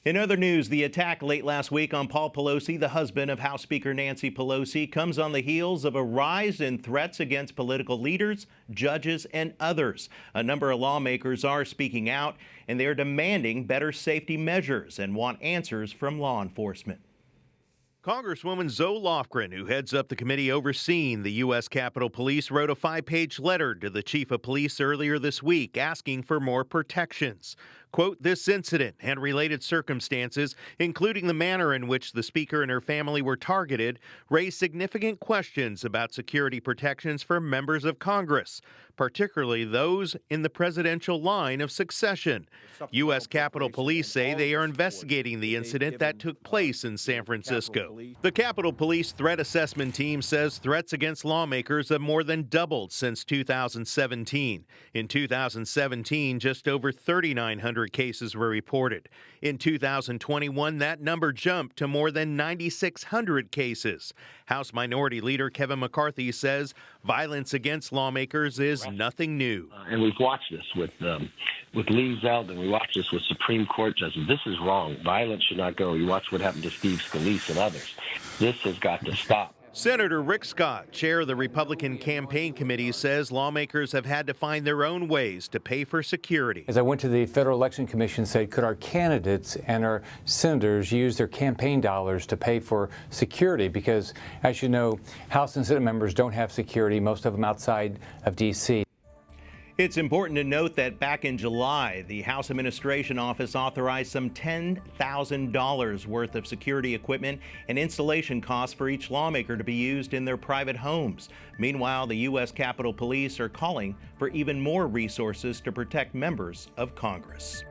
In other news, the attack late last week on Paul Pelosi, the husband of House Speaker Nancy Pelosi, comes on the heels of a rise in threats against political leaders, judges, and others. A number of lawmakers are speaking out, and they are demanding better safety measures and want answers from law enforcement. Congresswoman Zoe Lofgren, who heads up the committee overseeing the U.S. Capitol Police, wrote a 5-page letter to the chief of police earlier this week asking for more protections. Quote, this incident and related circumstances, including the manner in which the speaker and her family were targeted, raise significant questions about security protections for members of Congress, particularly those in the presidential line of succession. U.S. Capitol Police say they are investigating the incident that took place in San Francisco. The Capitol Police Threat Assessment Team says threats against lawmakers have more than doubled since 2017. In 2017, just over 3,900 cases were reported. In 2021, that number jumped to more than 9,600 cases. House Minority Leader Kevin McCarthy says violence against lawmakers is nothing new. And we've watched this with Lee Zeldin. We watched this with Supreme Court judges. This is wrong. Violence should not go. You watch what happened to Steve Scalise and others. This has got to stop. Senator Rick Scott, chair of the Republican Campaign Committee, says lawmakers have had to find their own ways to pay for security. As I went to the Federal Election Commission, said, could our candidates and our senators use their campaign dollars to pay for security? Because, as you know, House and Senate members don't have security, most of them outside of D.C. It's important to note that back in July, the House Administration Office authorized some $10,000 worth of security equipment and installation costs for each lawmaker to be used in their private homes. Meanwhile, the U.S. Capitol Police are calling for even more resources to protect members of Congress.